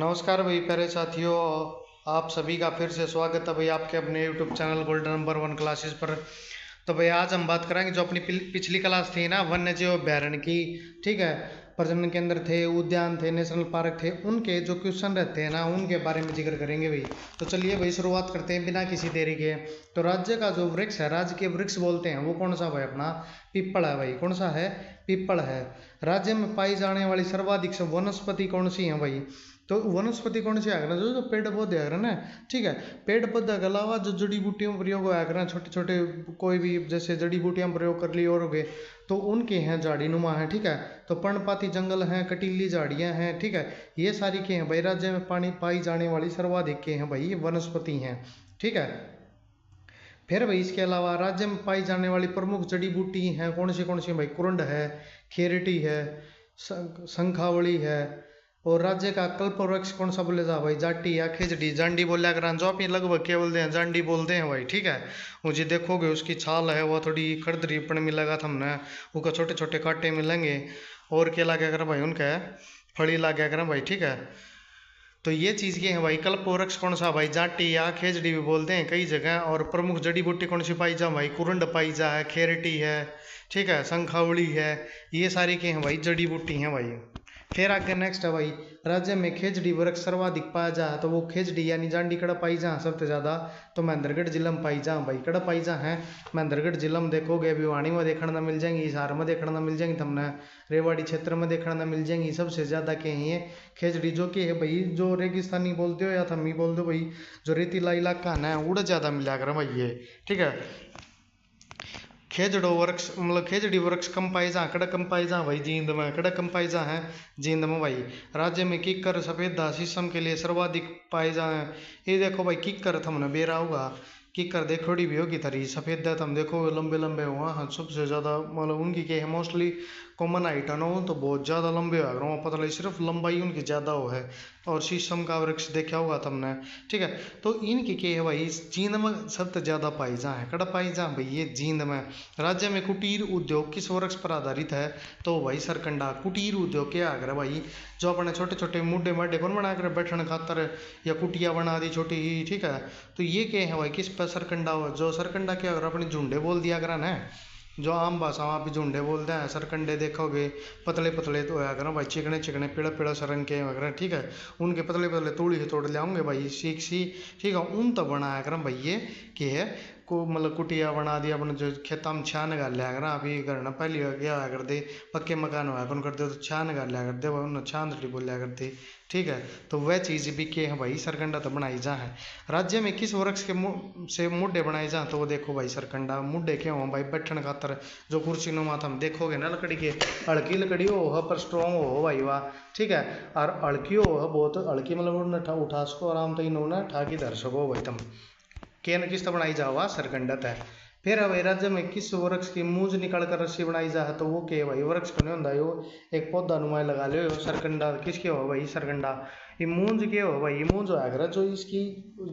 नमस्कार भाई प्यारे साथियों। आप सभी का फिर से स्वागत है भाई आपके अपने YouTube channel golden number one classes पर। तो भाई आज हम बात करेंगे जो अपनी पिछली क्लास थी ना वन्य जीव अभ्यारण्य की। ठीक है, प्रजनन केंद्र थे, उद्यान थे, नेशनल पार्क थे, उनके जो क्वेश्चन रहते हैं ना उनके बारे में जिक्र करेंगे भाई। तो चलिए भाई शुरुआत करते हैं बिना किसी देरी के। तो राज्य का जो वृक्ष है, राज्य के वृक्ष बोलते हैं, वो कौन सा भाई? अपना पीपल है भाई। कौन सा है? पीपल है। राज्य में पाई जाने वाली सर्वाधिक वनस्पति कौन सी है भाई? तो वनस्पति कौन सी आकर जो जो पेड़ पौधे आकर ना। ठीक है, पेड़ पौधे के अलावा जो जड़ी बूटियों प्रयोग आकर छोटे छोटे कोई भी जैसे जड़ी बूटियां प्रयोग कर ली और हो गए तो उनके हैं झाड़ी नुमा है। ठीक है, तो पर्णपाती जंगल हैं, कटीली झाड़ियां हैं। ठीक है, ये सारी के हैं भाई राज्य में पानी पाई जाने वाली सर्वाधिक के हैं भाई ये वनस्पति हैं। ठीक है, फिर भाई इसके अलावा राज्य में पाई जाने वाली प्रमुख जड़ी बूटी हैं कौन सी भाई? कुरुंड है, खेरटी है, शंखावली है। और राज्य का कल्प वृक्ष कौन सा बोले जा भाई? जाटी या खेजड़ी, जांडी बोलिया करा जो आप लगभग क्या बोलते हैं? जांडी बोलते हैं भाई। ठीक है, मुझे देखोगे उसकी छाल है वो थोड़ी खड़दरीपन मिलेगा थमने, उसका छोटे छोटे कांटे मिलेंगे और क्या लगे कर भाई उनका फली लगे कर भाई। ठीक है, तो ये चीज़ ये है भाई। कल्प वृक्ष कौन सा भाई? जाटी या खेजड़ी भी बोलते हैं कई जगह। और प्रमुख जड़ी बूटी कौन सी पाई जा भाई? कुरुंड पाई जा है, खेरटी है, ठीक है, शंखावली है। ये सारी के हैं भाई जड़ी बूटी हैं भाई। फिर आगे नेक्स्ट है भाई, राज्य में खेजड़ी वृक्ष सर्वाधिक पाया जा तो वो खेजड़ी यानी जांडी कड़ा पाई जा सबसे ज्यादा। तो महेंद्रगढ़ जिला में पाई जा भाई, कड़ा पाई जा है महेंद्रगढ़ जिला में। देखोगे भिवानी में देखने ना मिल जाएंगी, हिसार में देखने ना मिल जाएंगी, तुमने रेवाड़ी क्षेत्र में देखने ना मिल जाएंगी। सबसे ज्यादा के हैं ये खेजड़ी, जो कि है भाई जो रेगिस्तानी बोलते हो या थमी बोलते हो भाई, जो रेतीला इलाका है उड़ ज्यादा मिला कर भाई ये। ठीक है, खेजड़ो वृक्ष मतलब खेजड़ी वृक्ष कम पाई जा, कड़क कम पाई जा भाई जींद में, कड़क कम पाई जा है जींद में भाई। राज्य में किक्कर सफेदा शीशम के लिए सर्वाधिक पाए जा है। ये देखो भाई किक्कर थमने बेरा होगा, किक्कर देखोड़ी भी होगी तरी सफेद तुम देखो लंबे लंबे हुआ हाँ सबसे ज़्यादा मतलब उनकी के है मोस्टली कॉमन हाइट है ना वो तो बहुत ज़्यादा लंबे हो गए पता लगे सिर्फ लंबाई उनकी ज़्यादा हो है। और शीशम का वृक्ष देखा होगा तुमने। ठीक है, तो इनकी के है भाई जींद में सबसे ज़्यादा पाई जा है, कड़ा पाई जा भाई ये जींद में। राज्य में कुटीर उद्योग किस वृक्ष पर आधारित है? तो भाई सरकंडा। कुटीर उद्योग क्या आकर भाई जो अपने छोटे छोटे मुड्डे मड्डे कौन बना कर बैठने खातर या कुटिया बना दी छोटी ही। ठीक है, तो ये क्या है भाई किस पर सरकंडा हो? जो सरकंडा क्या अगर अपने झुंडे बोल दिया करा ना, जो आम भाषा में आप झुंडे बोलते हैं सरकंडे देखोगे पतले पतले तो होया करो भाई, चिकने चिकने पीड़ा पीड़ा सरंग के वगैरह। ठीक है, उनके पतले पतले तोड़ी से तोड़ ले आऊंगे भाई सीख सी। ठीक है, उन तो बनाया कर भाई ये कि है को मतलब कुटिया बना दिया अपने जो खेता में छान गाल लिया कर। अभी घर ना पहली क्या होया कर दे पक्के मकान होया कौन करते तो छान गाल लिया कर दे उन्हें छान थोड़ी बोलिया करते। ठीक है, तो वह चीज़ भी के है भाई सरकंडा तो बनाई जा है। राज्य में किस वृक्ष के से मुड्डे बनाए जा? तो वो देखो भाई सरकंडा। मुड्डे क्यों हो भाई? बैठन खातर जो कुर्सी नुमा हम देखोगे ना लकड़ी के, हल्की लकड़ी हो पर स्ट्रॉन्ग हो भाई वाह। ठीक है, और हल्की हो बहुत हल्की मतलब उठा सको आराम तो इन्होंने ठाकी धर सको भाई तुम के न किस्त बनाई जा हुआ सरकंडत है। फिर भाई राज्य में किस वृक्ष की मूंज निकाल कर रस्सी बनाई जा है? तो वो के भाई वृक्ष को नहीं होता यो एक पौधा नुमाई लगा लो सरकंडा किसके हो भाई? सरकंडा। ये मूंज के हो भाई? ये मूंज होया कर जो इसकी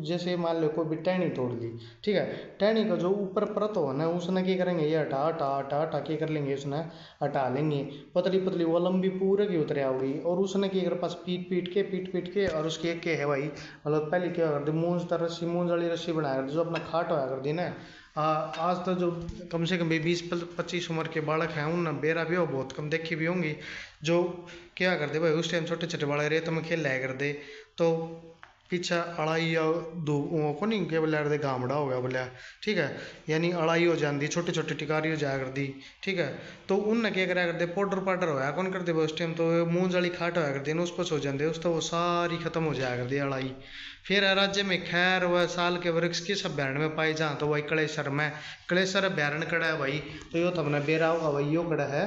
जैसे मान लो कोई भी टहनी तोड़ दी। ठीक है, टहनी का जो ऊपर परत हो ना उसने क्या करेंगे ये हटा हटा हटा हटा के कर लेंगे उसने हटा लेंगे पतली पतली वो लंबी पूरे की उतर आओगी और उसने क्या कर पास पीट पीट के और उसके एक के है भाई मतलब पहले क्या कर दी मूंज तर रस्सी मूंज वाली रस्सी बनाया कर जो अपना खाट होया कर दी ना। आज तो जो कम से कम 20-25 उम्र के बालक हैं उन बेरा भी हो बहुत कम देखी भी होंगी जो क्या करते भाई उस टाइम छोटे छोटे बालक रेत में खेल लिया करते तो पीछे अड़ाई या दो को नहीं क्या बोलिया करते गामड़ा हो गया बोलिया। ठीक है, यानी अड़ाई हो जाती छोटे छोटे टिकारी हो जाया करती। ठीक है, तो उनने क्या कराया करते पाउडर पाउडर होया कौन करते उस टाइम तो मूंज वाली खाट होया करती उस पर सो जाते उस तो वो सारी खत्म हो जाया करती अड़ाई। फिर राज्य में खैर व साल के वृक्ष किस अभ्यारण्य में पाए जा? तो भाई कलेसर में। कलेसर अभ्यारण्य कड़ा है भाई? तो यो तुमने बेरा होगा भाई यो कड़ा है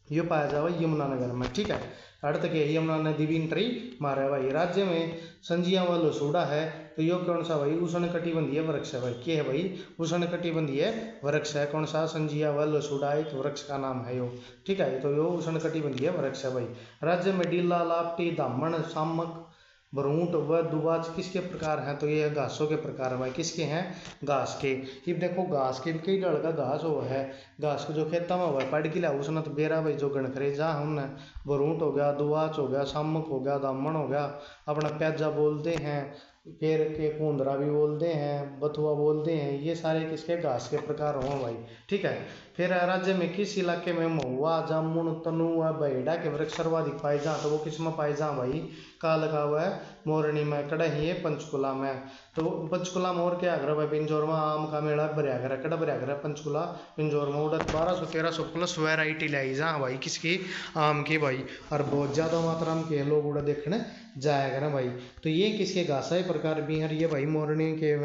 यो पाया जाए यमुनानगर में। ठीक है, अर्थ के यमुना नदी भी इंट्री मारा है भाई। राज्य में संजिया व लसूड़ा है तो यो कौन सा भाई? उष्ण कटिबंधीय वृक्ष है भाई। क्या है भाई? उष्ण कटिबंधीय वृक्ष है। कौन सा? संजिया व लसूड़ा एक वृक्ष का नाम है यो। ठीक है, तो यो उष्ण कटिबंधीय वृक्ष है भाई। राज्य में डीला लापटी धामण सामक भ्रूण व दुबाज किसके प्रकार हैं? तो ये घासों के प्रकार है भाई। किसके हैं? घास के। ये देखो घास के कई ढंग का घास हो है। घास को जो खेता में हुआ पड़ गिला उसने तो बेरा भाई जो गणखरे जा हमने भ्रूण हो गया, दुबाच हो गया, सामक हो गया, दामन हो गया, अपना प्याजा बोलते हैं, पेड़ के कुंदरा भी बोलते हैं, बथुआ बोलते हैं, ये सारे किसके? घास के प्रकार हों भाई। ठीक है। फिर राज्य में किस इलाके में महुआ, जामुन, तनु व बेहड़ा के वृक्ष सर्वाधिक पाए जाए? तो वो किस में पाए जाए भाई? का लगा हुआ है मोरनी में, कड़ही है पंचकुला में। तो पंचकुला मोर के आगरा भाई पिंजौर में आम का मेला भरियागरा, कड़ा भरियागरा पंचकुला पिंजौर में उड़द 1200-1300 प्लस वैरायटी लाई जा भाई। किसकी? आम की भाई। और बहुत ज़्यादा मात्रा में के लोग उड़ा देखने जाएगा ना भाई। तो ये किसके? घासाई प्रकार भी है ये भाई। मोरनी के,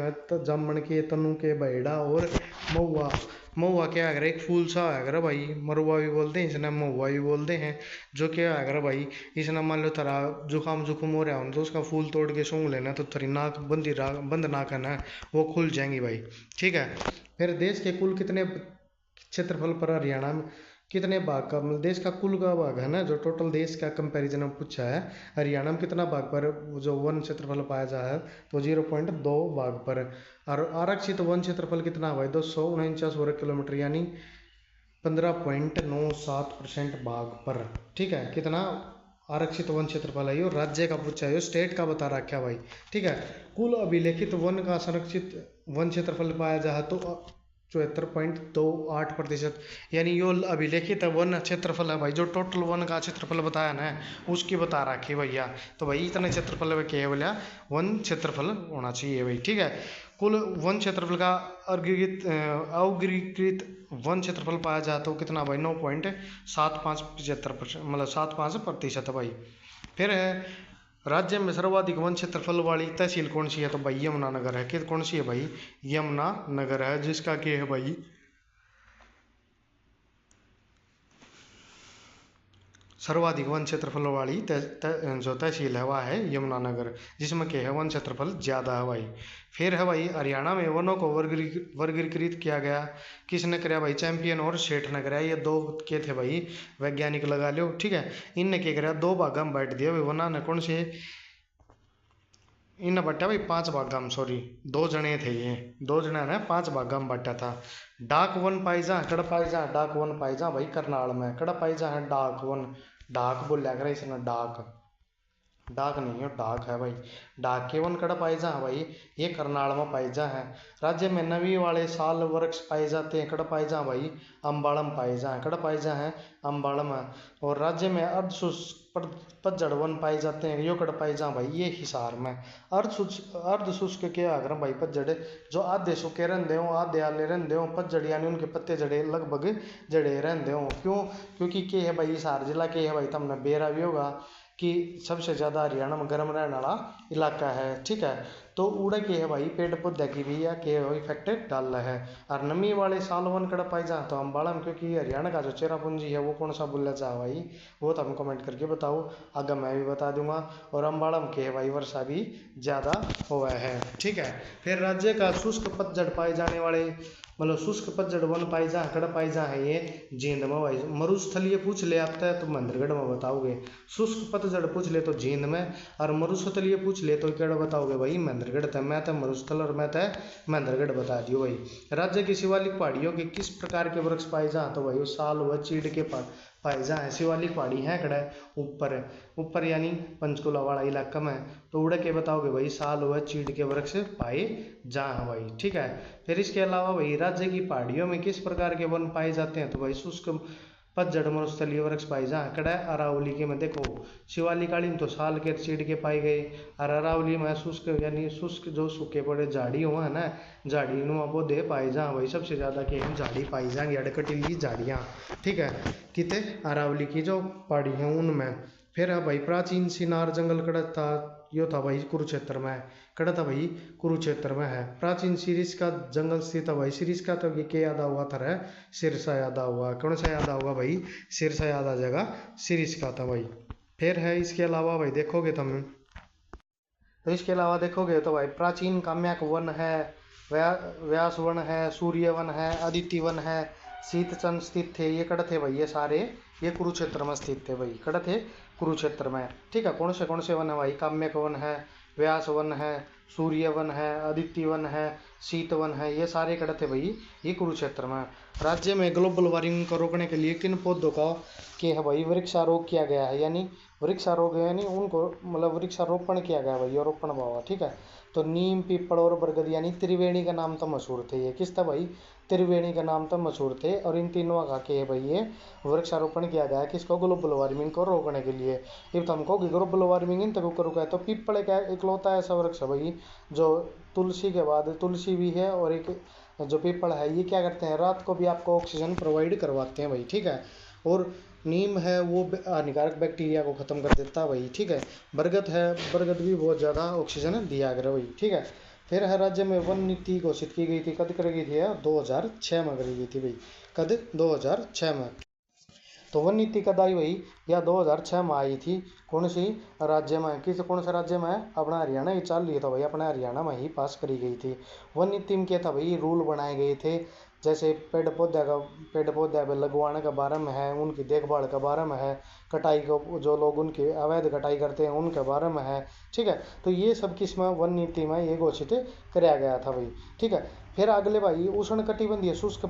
जामन के, तनु के, बेहड़ा और महुआ। महुआ क्या है? एक फूल सा है भाई, मरुआ भी बोलते हैं इसने, महुआ भी बोलते हैं। जो क्या है भाई, इसने मान लो थरा जुकाम जुकुम हो रहा हो तो उसका फूल तोड़ के सूंघ लेना तो थोड़ी नाक बंद ना करना, वो खुल जाएंगी भाई। ठीक है। फिर देश के कुल कितने क्षेत्रफल पर हरियाणा में कितने भाग का, मतलब देश का कुल का भाग है ना, जो टोटल देश का कंपैरिजन में पूछा है, हरियाणा में कितना भाग पर जो वन क्षेत्रफल पाया जा है? तो 0.2 भाग पर। और आरक्षित वन क्षेत्रफल कितना है भाई? 249 वर्ग किलोमीटर, यानी 15.97% भाग पर। ठीक है। कितना आरक्षित वन क्षेत्रफल है? ये राज्य का पूछा है, स्टेट का बता रखा है भाई। ठीक है। कुल अभिलेखित वन का संरक्षित वन क्षेत्रफल पाया जाए तो 74.28%, यानी यो अभिलेखित वन क्षेत्रफल है भाई। जो टोटल वन का क्षेत्रफल बताया ना उसकी बता रखी भैया। तो भाई इतने क्षेत्रफल में क्या है बोलिया? वन क्षेत्रफल होना चाहिए भाई। ठीक है। कुल वन क्षेत्रफल का अवर्गीकृत वन क्षेत्रफल पाया जाए तो कितना भाई? 9.75%, मतलब 75% भाई। फिर है राज्य में सर्वाधिक वन क्षेत्रफल वाली तहसील कौन सी है? तो भाई यमुनानगर है। कौन सी है भाई? यमुनानगर है, जिसका क्या है भाई? सर्वाधिक वन क्षेत्रफल वाली जो तहसील है वह है यमुनानगर, जिसमें क्या है? वन क्षेत्रफल ज़्यादा है भाई। फिर है भाई हरियाणा में वनों को वर्गीकृत किया गया, किसने कराया भाई? चैंपियन और सेठ ने कराया। ये दो के थे भाई, वैज्ञानिक लगा लो। ठीक है। इनने क्या कराया? 2 भागा में बांट दिया भाई वना ने। कौन से? इन बट्टा भाई 5 भागा में, सॉरी 2 जने थे ये, 2 जने ने 5 भागा में बांटा था। डाक वन पाइजा कड़ पाइजा, डाक वन पाइजा भाई करनाल में, कड़ पाइजा है डाक वन। डाक बोलिया करे इसने, डाक, डाक नहीं है डाक है भाई। डाक के वन कड़ पाए जा भाई, ये करनाल में पाए जा है। राज्य में नवी वाले साल वृक्ष पाए जाते हैं, कड़ पाए जा भाई? अम्बाड़म पाए जा, कड़ पाए जा है? अम्बाड़म है। और राज्य में पतझड़ वन पाए जाते हैं, यो कड़ पाए जा भाई? ये हिसार में। अर्ध शुष्क के अगर भाई पतझड़ जो आधे सूखे रहते हो, आधे आले रहते हो, पतझड़ यानी उनके पत्ते जड़े लगभग जड़े रहते हो। क्यों? क्योंकि के है भाई हिसार जिला के है भाई, तुमने बेरा भी होगा कि सबसे ज़्यादा हरियाणा में गर्म रहने वाला इलाका है। ठीक है। तो उड़ा के है भाई पेड़ पौधे की भी या के इफेक्ट डाल रहा है। और नमी वाले साल वन कड़ पाई जा तो अम्बाड़ा में, क्योंकि हरियाणा का जो चेरापूंजी है वो कौन सा बोला जा भाई? वो तो हम कमेंट करके बताओ, आगे मैं भी बता दूंगा। और अम्बाड़ा में के है भाई वर्षा भी ज़्यादा हुआ है। ठीक है। फिर राज्य का शुष्क पतझड़ पाए जाने वाले, मतलब शुष्क पतझड़ वन पाई जा कड़ पाई जा है? ये जींद में भाई। मरुस्थलीय पूछ ले आपका तो महेंद्रगढ़ में बताओगे, शुष्क पतझड़ पूछ ले तो जींद में, और मरुस्थलीय पूछ ले तो केड़ा बताओगे भाई? महेंद्रगढ़ था। मैं तो मरुस्थल और मैं तो महेंद्रगढ़ बता दियो भाई। राज्य की शिवालिक पहाड़ियों के किस प्रकार के वृक्ष पाए जा? तो भाई साल व चीड़ के पाए जा है। शिवालिक पहाड़ी है कड़ा ऊपर, ऊपर यानी पंचकुला वाला इलाका में। तो उड़ के बताओगे भाई? साल व चीड़ के वृक्ष पाए जा है भाई। ठीक है। फिर इसके अलावा भाई राज्य की पहाड़ियों में किस प्रकार के वन पाए जाते हैं? तो भाई शुष्क पतझड़ मरुस्थलीय वृक्ष पाए जा कड़ा अरावली के में। देखो शिवालिक काली में तो साल के चीड़ के पाए गए, और अरावली में शुष्क यानी शुष्क जो सूखे पड़े झाड़ी हुआ है ना, झाड़ी नुमा पौधे पाए जा भाई। सबसे ज़्यादा के झाड़ी पाई जाएंगी, अड़कटीली झाड़ियाँ। ठीक है। कितने? अरावली की जो पहाड़ी है उनमें। फिर है भाई प्राचीन सिनार जंगल कड़ा था, यो था भाई कुरुक्षेत्र में, कड़ा था भाई? कुरुक्षेत्र में है। प्राचीन शीरीष का जंगल स्थित है भाई। शीरीष का तो ये क्या याद हुआ था रे? सिरसा याद हुआ। कौन सा याद होगा भाई? सिरसा याद आ जाएगा, शीरीष का था भाई। फिर है इसके अलावा भाई देखोगे तुम, तो इसके अलावा देखोगे तो भाई प्राचीन काम्याक वन है, व्यास वन है, सूर्य वन है, अदिति वन है, शीतचन स्थित थे, ये कड़ थे भाई, ये सारे ये कुरुक्षेत्र में स्थित थे भाई, कड़ थे कुरुक्षेत्र में। ठीक है, कौन से वन है भाई? काम्यक वन है, व्यास वन है, सूर्य वन है, अदिति वन है, शीत वन है, ये सारे कड़ थे भाई ये कुरुक्षेत्र में। राज्य में ग्लोबल वार्मिंग को रोकने के लिए किन पौधों का के है भाई वृक्षारोपण किया गया है, यानी वृक्षारोपण यानी उनको मतलब वृक्षारोपण किया गया भाई, रोपण हुआ। ठीक है, तो नीम, पीपल और बरगद यानी त्रिवेणी का नाम तो मशहूर थे, ये किस था भाई? त्रिवेणी का नाम तो मशहूर थे। और इन तीनों का के भाई ये वृक्षारोपण किया गया है किसको? ग्लोबल वार्मिंग को रोकने के लिए। अब हमको ग्लोबल वार्मिंग इन तक रुका है, तो पीपल का इकलौता ऐसा वृक्ष है भाई जो तुलसी के बाद, तुलसी भी है और एक जो पीपल है, ये क्या करते हैं? रात को भी आपको ऑक्सीजन प्रोवाइड करवाते हैं भाई। ठीक है, और नीम है वो हानिकारक बैक्टीरिया को खत्म कर देता है भाई। ठीक है, बरगद है, बरगद भी बहुत ज़्यादा ऑक्सीजन दिया गया भाई। ठीक है, फिर है राज्य में वन नीति घोषित की गई थी, कद कर गई थी? 2006 में करी गई थी भाई, कद 2006 में। तो वन नीति कद आई भाई? या 2006 में आई थी। कौन सी राज्य में? कौन से राज्य में? अपना हरियाणा ही चाल लिया था भाई, अपने हरियाणा में ही पास करी गई थी। वन नीति में क्या था भाई? रूल बनाए गए थे, जैसे पेड़ पौधे लगवाने के बारे में है, उनकी देखभाल के बारे में है, कटाई को जो लोग उनकी अवैध कटाई करते हैं उनके बारे में है। ठीक है, तो ये सब किस में? वन नीति में ये घोषित कराया गया था भाई। ठीक है, फिर अगले भाई उष्ण कटिबंधीय शुष्क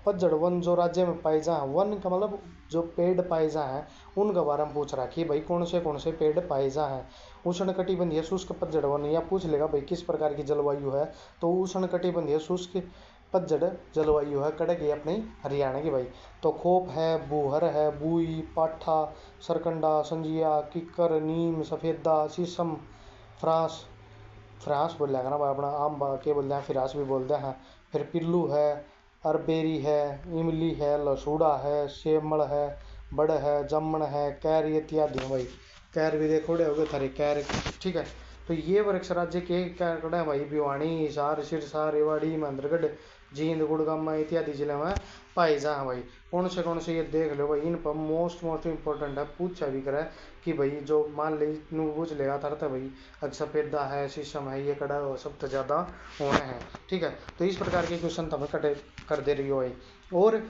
पतझड़ वन जो राज्य में पाए जा, वन का मतलब जो पेड़ पाए जा हैं उनके बारे में पूछ रहा कि भाई कौन से पेड़ पाए जा हैं। उष्ण कटिबंधीय शुष्क पतझड़ वन, या पूछ लेगा भाई किस प्रकार की जलवायु है, तो उष्ण कटिबंधीय शुष्क पतझड़ जलवायु है कड़क ये अपनी हरियाणा की भाई। तो खोप है, बूहर है, बुई, पाठा, सरकंडा, संजिया, किक्कर, नीम, सफेदा, शीशम, फ्रांस, फ्रांस बोल जाएगा ना भाई अपना, आम के बोलते हैं, फिरास भी बोलते हैं। फिर पिल्लू है, अरबेरी है, इमली है, लसूड़ा है, सेमड़ है, बड़ है, जामन है, कैर इत्यादि है भाई। कैर भी देखो हो गए थारे कैर। ठीक है, तो ये वृक्ष राज्य के क्या है भाई? भिवानी, हिसार, सिरसा, रेवाड़ी, महेंद्रगढ़, जींद, गुड़गामा इत्यादि जिले में पाए जा भाई। कौन से ये देख लो भाई, इन पर मोस्ट इंपॉर्टेंट है, पूछा भी करे कि भाई जो मान ली पूछ लेगा था भाई अच्छा सफेदा है, शीशम है, ये कड़ा सबसे ज़्यादा होना है। ठीक है, तो इस प्रकार के क्वेश्चन तो हमें कटे कर दे रही हो भाई। और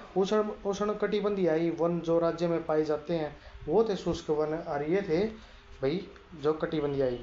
उष्ण कटिबंधीय आई वन जो राज्य में पाए जाते हैं वो थे शुष्क वन, और ये थे भाई जो कटिबंधीय आई।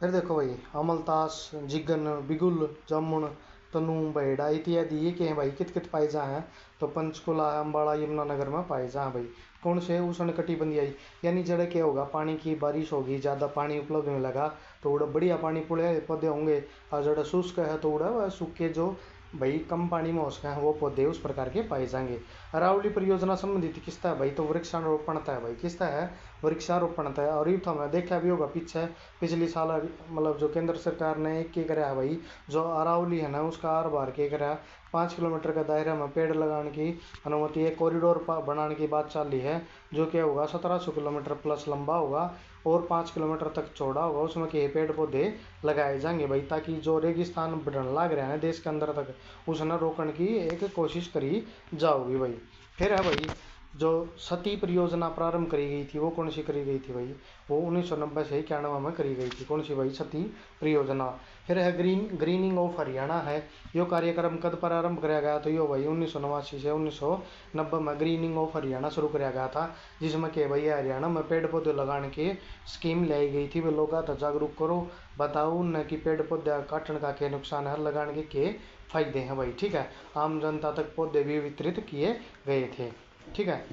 फिर देखो भाई अमलतास, जिगन, बिगुल, जामुन, तनु, बहेड़ा इत्यादि ये क्या है भाई? कित कित पाए जा हैं? तो पंचकुला, अम्बाड़ा, यमुनानगर में पाए जा हैं भाई। कौन से? उष्ण कटिबंधीय आई, यानी जड़ क्या होगा? पानी की बारिश होगी, ज़्यादा पानी उपलब्ध होने लगा तो उड़ा बढ़िया पानी पुड़े पौधे होंगे, और जड़ शुष्क है तो उड़ा वह सूखे जो भाई कम पानी में उसका है वो पौधे उस प्रकार के पाए जाएंगे। अरावली परियोजना संबंधित किसता है भाई? तो वृक्षारोपण है भाई, किसता है? वृक्षारोपण है। और ये तो हमने देखा भी होगा पीछे पिछली साल मतलब जो केंद्र सरकार ने एक करा है भाई, जो अरावली है ना उसका आर बार के करा 5 किलोमीटर का दायरा में पेड़ लगाने की अनुमति है, कॉरिडोर बनाने की बात चल रही है, जो क्या होगा 1700 किलोमीटर प्लस लंबा होगा और 5 किलोमीटर तक चौड़ा होगा। उसमें के पेड़ पौधे लगाए जाएंगे भाई, ताकि जो रेगिस्तान बढ़ने लग रहा है देश के अंदर तक उसने रोकने की एक कोशिश करी जाओगी भाई। फिर है भाई जो सती परियोजना प्रारंभ करी गई थी वो कौन सी करी गई थी भाई? वो 1990 से 91 में करी गई थी। कौन सी भाई? सती परियोजना। फिर है ग्रीनिंग ऑफ हरियाणा है, यो कार्यक्रम कब प्रारंभ कराया गया? तो यो भाई 1989 से 1990 में ग्रीनिंग ऑफ हरियाणा शुरू कराया गया था, जिसमें के भाई हरियाणा में पेड़ पौधे लगाने की स्कीम लाई गई थी। वे लोग तो जागरूक करो, बताओ न कि पेड़ पौधे काटने का क्या नुकसान है, लगाने के फायदे हैं भाई। ठीक है, आम जनता तक पौधे भी वितरित किए गए थे। ठीक है,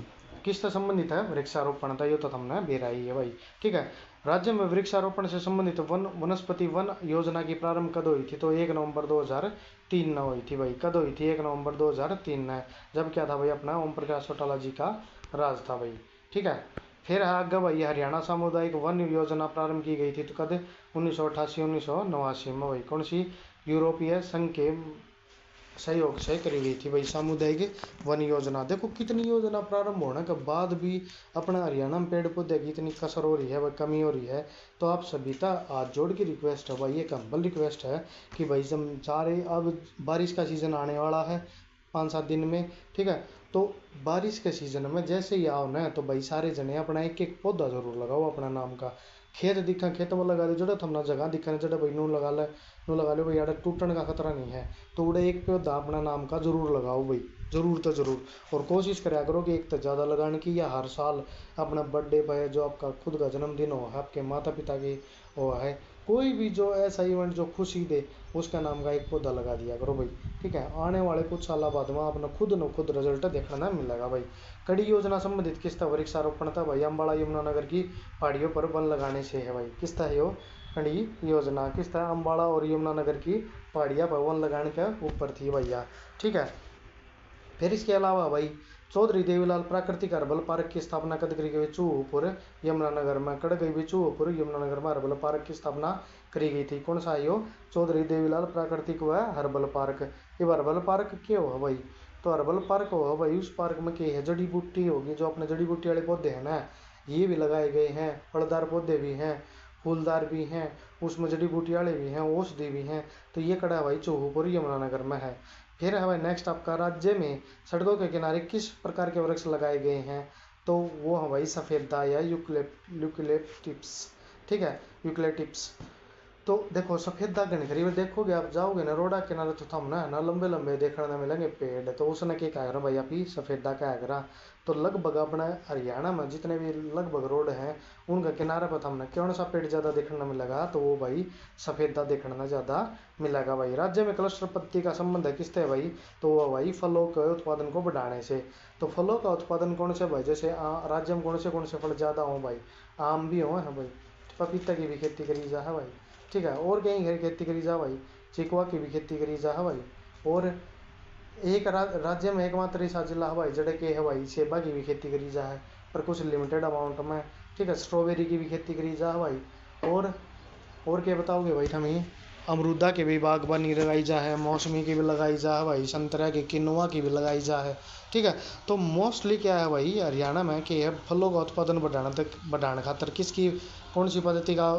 किससे संबंधित है? वृक्षारोपण था, ये तो हमने बेरा ही है भाई। ठीक है, राज्य में वृक्षारोपण से संबंधित वनस्पति वन योजना की प्रारंभ कद हुई थी? तो 1 नवंबर 2003 में हुई थी भाई। कद हुई थी? 1 नवंबर 2003 में। जब क्या था भाई अपना ओम प्रकाश चौटाला जी का राज था भाई। ठीक है, फिर आगे भाई हरियाणा सामुदायिक वन योजना प्रारंभ की गई थी, तो कद 1988-1989 में भाई। कौन सी? यूरोपीय संघ के सहयोग से करी गई थी भाई सामुदायिक वन योजना। देखो कितनी योजना प्रारंभ होने के बाद भी अपना हरियाणा में पेड़ पौधे की इतनी कसर हो रही है, वह कमी हो रही है। तो आप सभी का हाथ जोड़ के रिक्वेस्ट है भाई, एक हम्बल रिक्वेस्ट है कि भाई हम जा रहे, अब बारिश का सीज़न आने वाला है 5-7 दिन में। ठीक है, तो बारिश के सीज़न में जैसे ही आओ ना तो भाई सारे जने अपना एक एक पौधा जरूर लगाओ अपना नाम का। खेत दिखा खेत में लगा दो, जड़ा थमना जगह दिखा जड़ा भाई नू लगा ले, नू लगा लो भाई, यार टूटने का खतरा नहीं है, तो उड़े एक पौधा अपना नाम का जरूर लगाओ भाई। ज़रूर तो ज़रूर। और कोशिश करा करो कि एक तो ज़्यादा लगाने की, या हर साल अपना बर्थडे पे जो आपका खुद का जन्मदिन हो, आपके माता पिता की वो है, कोई भी जो ऐसा इवेंट जो खुशी दे, उसका नाम का एक पौधा लगा दिया करो भाई। ठीक है, आने वाले कुछ साल बाद में अपना खुद न खुद रिजल्ट देखने ना मिलेगा भाई। कड़ी योजना संबंधित किस्ता वृक्षारोपण था भाई अम्बाड़ा यमुनानगर की पहाड़ियों पर वन लगाने से है भाई। किस्ता है वो कड़ी योजना, किस्ता अम्बाड़ा और यमुनानगर की पहाड़ियाँ पर वन लगाने के ऊपर थी भैया। ठीक है, फिर इसके अलावा भाई चौधरी देवीलाल प्राकृतिक हर्बल पार्क की स्थापना कद करी गई चूहपुर यमुनानगर में। कड़ गई भी चूहपुर यमुनानगर में हर्बल पार्क की स्थापना करी गई थी। कौन सा है यो? चौधरी देवीलाल प्राकृतिक व हर्बल पार्क। ये हर्बल पार्क क्यों हो भाई? तो हर्बल पार्क हो भाई, उस पार्क में क्या है, जड़ी बूटी होगी, जो अपने जड़ी बूटी वाले पौधे हैं ना, ये भी लगाए गए हैं। फलदार पौधे भी हैं, फूलदार भी हैं, उसमें जड़ी बूटी वाले भी हैं, औषधि भी हैं। तो ये कड़ा भाई चूहपुर यमुनानगर में है। फिर है भाई नेक्स्ट आपका, राज्य में सड़कों के किनारे किस प्रकार के वृक्ष लगाए गए हैं? तो वो है भाई सफेदा या यूकलिप्टिप्स। ठीक है, यूकलिप्टिप्स। तो देखो सफेदा घने करीब देखोगे, आप जाओगे ना रोड किनारे, तो थम ना लंबे लंबे देखने में मिलेंगे पेड़। तो उसने क्या कहा भाई, आप ही सफेदा क्या करा। तो लगभग अपना हरियाणा में जितने भी लगभग रोड हैं, उनका किनारे पर हमने कौन सा पेड़ ज़्यादा देखने मिलेगा? तो वो भाई सफेदा देखने ज़्यादा मिलेगा भाई। राज्य में क्लस्टर पत्ती का संबंध है किससे है भाई? तो वो भाई फलों के उत्पादन को बढ़ाने से। तो फलों का उत्पादन कौन से भाई, जैसे राज्य में कौन से फल ज़्यादा हो भाई? आम भी हो है भाई, पपीता की भी खेती करी जा है भाई। ठीक है, और कहीं घर खेती करी जा भाई, चिकवा की भी खेती करी जा है भाई। और एक राज्य में एकमात्र ऐसा जिला है भाई जड़े के है भाई सेबा की भी खेती करी जा है, पर कुछ लिमिटेड अमाउंट में। ठीक है, स्ट्रॉबेरी की भी खेती करी जा है भाई। और क्या बताओगे भाई हमें? अमरूदा की भी बागबानी लगाई जा है, मौसमी की भी लगाई जा है भाई, संतरा की, किन्नुआ की भी लगाई जा है। ठीक है, तो मोस्टली क्या है भाई हरियाणा में कि है फलों का उत्पादन बढ़ाने खातर किसकी कौन सी पद्धति का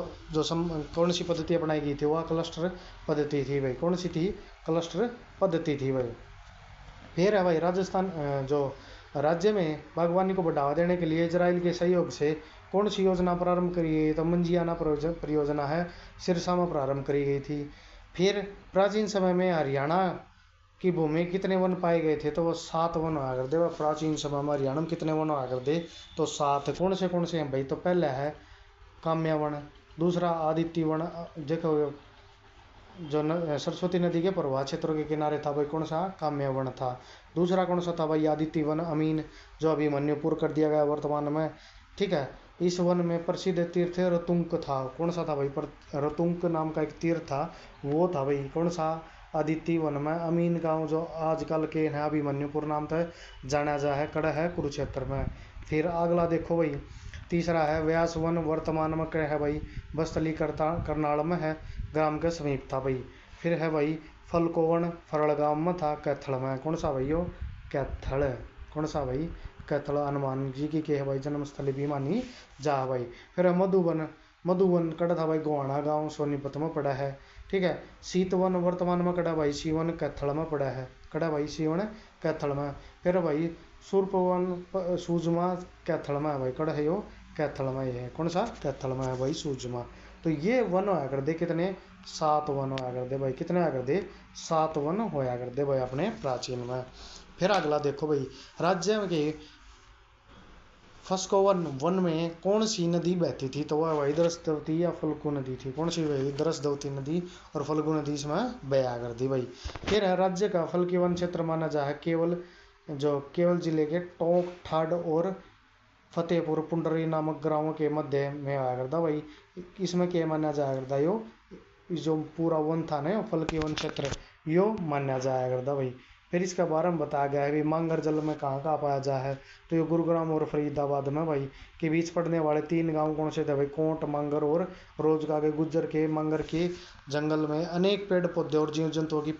कौन सी पद्धति अपनाई गई थी? वह क्लस्टर पद्धति थी भाई। कौन सी थी? क्लस्टर पद्धति थी भाई। फिर है भाई राजस्थान, जो राज्य में बागवानी को बढ़ावा देने के लिए इजराइल के सहयोग से कौन सी योजना प्रारंभ करी गई? तो मंजियाना परियोजना है, सिरसा में प्रारंभ करी गई थी। फिर प्राचीन समय में हरियाणा की भूमि में कितने वन पाए गए थे? तो वो 7 वन हुआ करते। वह प्राचीन समय में हरियाणा में कितने वन हुआ करते? तो 7। कौन से हैं भाई? तो पहला है काम्या वन, दूसरा आदित्य वन, देखो जो सरस्वती नदी के प्रवाह क्षेत्रों के किनारे था भाई, कौन सा? काम्य वन था। दूसरा कौन सा था भाई? आदित्य वन अमीन, जो अभिमन्युपुर कर दिया गया वर्तमान में। ठीक है, इस वन में प्रसिद्ध तीर्थ रतुंक था। कौन सा था भाई? रतुंक नाम का एक तीर्थ था, वो था भाई कौन सा? आदित्य वन में। अमीन गांव जो आजकल के है अभिमन्युपुर नाम था जाना जा है, कड़ा है कुरुक्षेत्र में। फिर अगला देखो भाई, तीसरा है व्यास वन, वर्तमान में क्या है भाई? बस्तली करनाल में है, ग्राम के समीप था भाई। फिर है भाई फलकोवन, फरड़ गांव में था, कैथल में। कौन सा भाई? यो कैथल। कौन सा भाई? कैथल हनुमान जी की के है भाई जन्मस्थली भी मानी जा भाई। फिर है मधुवन, मधुवन कड़ा था भाई गोहाना गांव सोनीपत में पड़ा है। ठीक है, शीतवन वर्तमान में कड़ा भाई सीवन कैथल में पड़ा है, कड़ा भाई सीवन कैथल में। फिर भाई सुरपवन सूजमा कैथल में है भाई, कड़ा है यो कैथल में है। कौन सा? कैथल में है भाई सूजमा। तो ये वन होया कर दे कितने? 7 वन होया कर दे भाई। कितने होया कर दे? 7 वन होया कर दे भाई अपने प्राचीन में। फिर अगला देखो भाई, राज्य के फस्कोवन वन में कौन सी नदी बहती थी? तो वह भाई दरसदवती या फल्गु नदी थी। कौन सी भाई? दरसदवती नदी और फल्गु नदी इसमें बया कर दी भाई। फिर है राज्य का फल के वन क्षेत्र माना जा है केवल जिले के टोंक, ठाड़ और फतेहपुर पुंडरी नामक ग्रामों के मध्य में आया करता भाई। इसमें क्या माना जाया करता? यो जो पूरा वन था ना फल के वन क्षेत्र, यो माना जाया करता भाई। फिर इसका बारे में बताया गया है भी मांगर जल में कहाँ पाया जा है? तो ये गुरुग्राम और फरीदाबाद में भाई के बीच पड़ने वाले 3 गांव कौन से थे भाई? कोट, मांगर और रोजगा के। गुज्जर के मांगर के जंगल में अनेक पेड़ पौधे और जीव जंतुओं की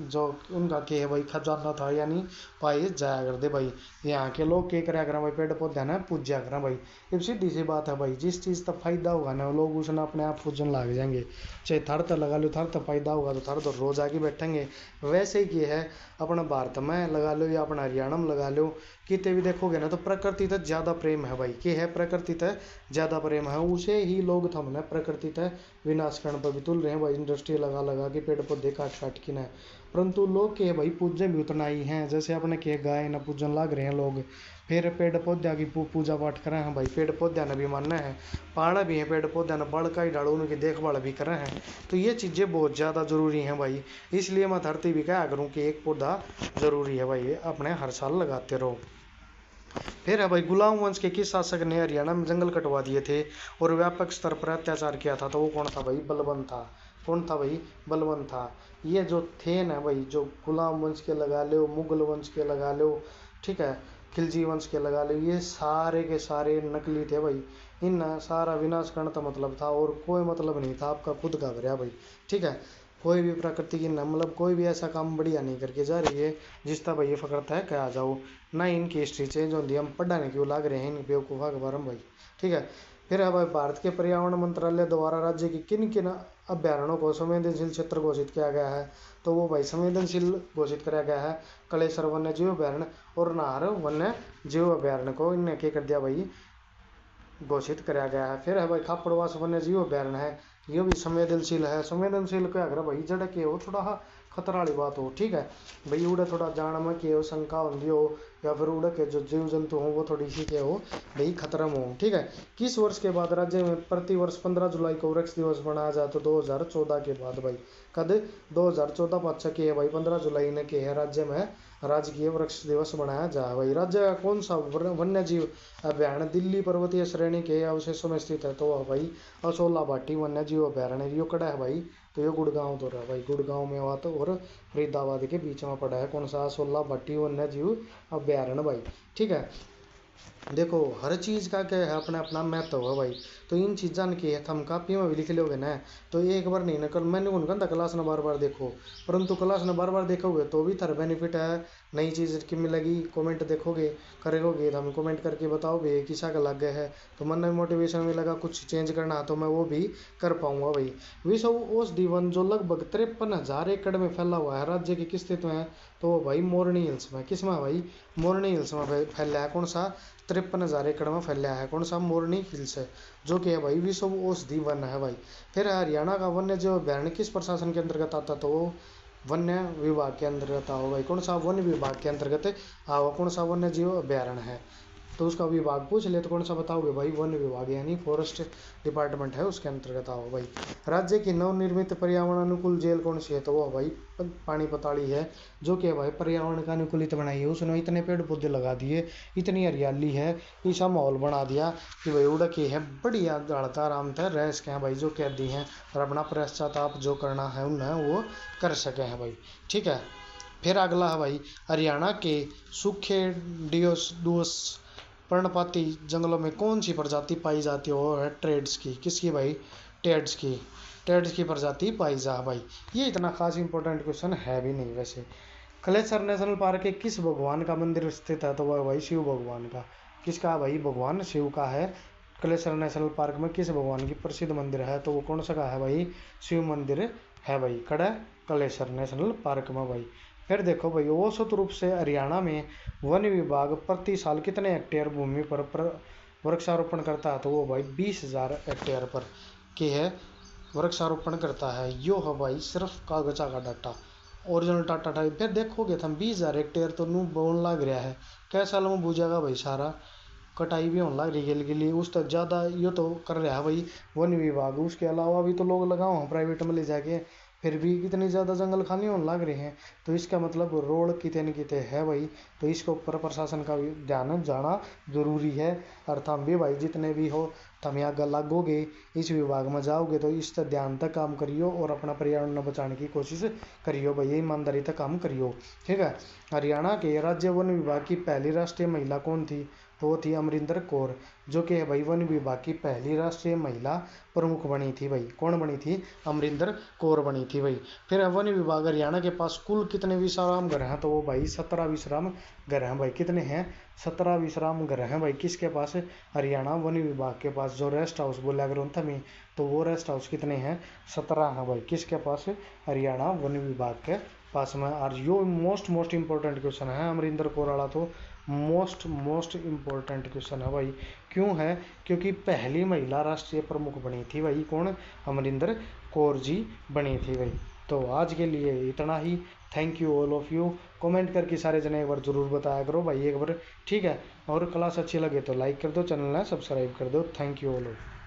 जो उनका के है भाई खजाना था, यानी पाए जाया करते भाई। यहाँ के लोग क्या करा करें भाई? पेड़ पौधे ना पूजा करें भाई। अब सीधी सी बात है भाई, जिस चीज़ का फायदा होगा ना लोग उसने अपने आप पूजन लग जाएंगे। चाहे थर तो लगा लो, थर तो फायदा होगा तो थर तो रोज आके बैठेंगे। वैसे ही है अपना भारत में लगा लो या अपना हरियाणा में लगा लो, कितने भी देखोगे ना तो प्रकृति तक ज़्यादा प्रेम है भाई। के है? प्रकृति तक ज़्यादा प्रेम है, उसे ही लोग थमने प्रकृति तक विनाश करने पर भी तुल रहे हैं भाई। इंडस्ट्री लगा के पेड़ पौधे काट के ना, परंतु लोग के भाई पूज्य भी उतना ही हैं। जैसे अपने के गाय न पूजन लाग रहे हैं लोग, फिर पेड़ पौधा की पूजा पाठ करें हैं भाई, पेड़ पौधा ने भी मानना है, पाना भी है पेड़ पौधा ने, बड़ का ही डालो उनकी देखभाल भी करें हैं। तो ये चीज़ें बहुत ज़्यादा ज़रूरी हैं भाई। इसलिए मैं धरती भी कहा करूँ कि एक पौधा ज़रूरी है भाई, अपने हर साल लगाते रहो। फिर है भाई, गुलाम वंश के किस शासक ने हरियाणा में जंगल कटवा दिए थे और व्यापक स्तर पर अत्याचार किया था? तो वो कौन था भाई? बलबन था। कौन था भाई? बलबन था। ये जो थे ना भाई, जो गुलाम वंश के लगा लो, मुगल वंश के लगा लो, ठीक है, खिलजी वंश के लगा लो, ये सारे के सारे नकली थे भाई। इन सारा विनाश करना तो मतलब था और कोई मतलब नहीं था आपका खुद का भरा भाई, ठीक है। कोई भी प्रकृति की मतलब कोई भी ऐसा काम बढ़िया नहीं करके जा रही है जिसका भाई ये फकरता है क्या आ जाओ ना। इनकी हिस्ट्री चेंज होती है, हम पढ़ाने क्यों लाग रहे हैं इन बेवकूफ़ा के बारे में भाई, ठीक है। फिर है भाई, भारत के पर्यावरण मंत्रालय द्वारा राज्य की किन किन अभ्यारण्यों को संवेदनशील क्षेत्र घोषित किया गया है? तो वो भाई संवेदनशील घोषित किया गया है कलेसर वन्य जीव अभ्यारण्य और नाहर वन्य जीव अभ्यारण्य को इनने क्या कर दिया भाई? घोषित कराया गया है। फिर है भाई, खापड़वास वन्य जीव अभ्यारण्य है, ये भी संवेदनशील है। संवेदनशील क्या अगर भाई जड़ के हो थोड़ा खतरा वाली बात हो, ठीक है भाई, उड़े थोड़ा जान में के हो, शंका होंगी हो, या फिर उड़ के जो जीव जंतु हो वो थोड़ी सी के हो भाई खतरा में हो, ठीक है। किस वर्ष के बाद राज्य में प्रति वर्ष 15 जुलाई को वृक्ष दिवस मनाया जाए? तो 2014 के बाद भाई। कद 2014 पाचा के है भाई, 15 जुलाई ने के है राज्य में राजकीय वृक्ष दिवस मनाया जाए भाई। राज्य का कौन सा वन्य जीव अभ्यारण्य दिल्ली पर्वतीय श्रेणी के अवशेषों में स्थित है? तो भाई असोला भाटी वन्य जीव अभ्यारण्य, यो कड़ा है भाई, तो ये गुड़गांव तो रहा भाई, गुड़गांव में हुआ तो और फरीदाबाद के बीच में पड़ा है कौन सा? असोला भाटी वन्य जीव अभ्यारण्य भाई, ठीक है। देखो हर चीज़ का क्या है अपना अपना महत्व है भाई। तो इन चीज़ों की हम कापी में भी लिख लोगे ना, तो एक बार नहीं ना कल मैंने उनका था क्लास ने बार बार देखो, परंतु क्लास ने बार बार देखोगे तो भी थारा बेनिफिट है। नई चीज़ की मिलेगी, कमेंट देखोगे करोगे तो हम कमेंट करके बताओगे किसा का लग गया है, तो मन में मोटिवेशन मिलेगा कुछ चेंज करना तो मैं वो भी कर पाऊंगा भाई। विश्व औषधि वन जो लगभग 53,000 एकड़ में फैला हुआ है राज्य के किस स्थित में है? तो भाई मोरनी हिल्स में। किस में भाई? मोरनी हिल्स में फैला है। कौन सा? 53,000 एकड़ में फैला है। कौन सा? मोरनी हिल्स है, जो कि है भाई विश्व औषधि वन है भाई। फिर हरियाणा का वन्य जीव अभ्यारण्य किस प्रशासन के अंतर्गत आता? तो वो वन्य विभाग के अंतर्गत आओ भाई। कौन सा? वन विभाग के अंतर्गत आओ। कौन सा वन्य जीव अभ्यारण्य है? तो उसका विभाग पूछ ले तो कौन सा बताओगे भाई? वन विभाग यानी फॉरेस्ट डिपार्टमेंट है, उसके अंतर्गत आओ भाई। राज्य की नवनिर्मित पर्यावरण अनुकूल जेल कौन सी है? तो वो भाई पानी पताड़ी है, जो कि भाई पर्यावरण का अनुकूलित बनाई है। उसने इतने पेड़ पौधे लगा दिए, इतनी हरियाली है, ऐसा माहौल बना दिया कि भाई उड़ के है बढ़िया दौड़ता आराम था रह सके हैं भाई जो कैदी हैं, और अपना पश्चाताप जो करना है उन्हें वो कर सके हैं भाई, ठीक है। फिर अगला है भाई, हरियाणा के सूखे डियोडोस पर्णपाती जंगलों में कौन सी प्रजाति पाई जाती है? वो है ट्रेड्स की। किसकी भाई? टेड्स की। टेड्स की प्रजाति पाई जा भाई। ये इतना खास इंपॉर्टेंट क्वेश्चन है भी नहीं वैसे। कलेसर नेशनल पार्क के किस भगवान का मंदिर स्थित है? तो वह भाई शिव भगवान का। किसका भाई? भगवान शिव का है। कलेसर नेशनल पार्क में किस भगवान की प्रसिद्ध मंदिर है? तो वो कौन सा का है भाई? शिव मंदिर है भाई, कड़ा कलेसर नेशनल पार्क में भाई। फिर देखो भाई, औसत रूप से हरियाणा में वन विभाग प्रति साल कितने हेक्टेयर भूमि पर वृक्षारोपण करता है? तो वो भाई 20,000 हेक्टेयर पर के है वृक्षारोपण करता है। यो है भाई सिर्फ कागजा का डाटा, ओरिजिनल डाटा था। फिर देखोगे तो 20,000 हेक्टेयर तो नू बोन लग रहा है, कैसा साल में बूझेगा भाई? सारा कटाई भी होने लग रही है के लिए, उस तक ज़्यादा ये तो कर रहा है भाई वन विभाग। उसके अलावा भी तो लोग लगाओ प्राइवेट में ले जाके, फिर भी कितनी ज़्यादा जंगल खाली होने लग रहे हैं। तो इसका मतलब रोड कितने न कितने है भाई। तो इसके ऊपर प्रशासन का भी ध्यान जाना जरूरी है। और तुम भी भाई जितने भी हो, तुम यहाँ लगोगे इस विभाग में जाओगे तो इस तक ध्यान तक काम करियो और अपना पर्यावरण बचाने की कोशिश करियो भाई, ईमानदारी तक काम करियो, ठीक है। हरियाणा के राज्य वन विभाग की पहली राष्ट्रीय महिला कौन थी? तो वो थी अमरिंदर कौर, जो कि भाई वन विभाग की पहली राष्ट्रीय महिला प्रमुख बनी थी भाई। कौन बनी थी? अमरिंदर कौर बनी थी भाई। फिर वन विभाग हरियाणा के पास कुल कितने विश्राम घर हैं? तो वो भाई 17 विश्राम घर हैं भाई। कितने हैं? 17 विश्राम घर हैं भाई। किसके पास? हरियाणा वन विभाग के पास। जो रेस्ट हाउस बोला ग्रंथ में, तो वो रेस्ट हाउस कितने हैं? 17 हैं भाई। किसके पास? हरियाणा वन विभाग के पास में। और यो मोस्ट इंपॉर्टेंट क्वेश्चन है अमरिंदर कौर वाला, तो मोस्ट इम्पोर्टेंट क्वेश्चन है भाई। क्यों है? क्योंकि पहली महिला राष्ट्रीय प्रमुख बनी थी भाई। कौन? अमरिंदर कौर जी बनी थी भाई। तो आज के लिए इतना ही। Thank you all of you. Comment करके सारे जने एक बार ज़रूर बताया करो भाई एक बार, ठीक है। और क्लास अच्छी लगे तो लाइक कर दो, चैनल है सब्सक्राइब कर दो। Thank you all of you.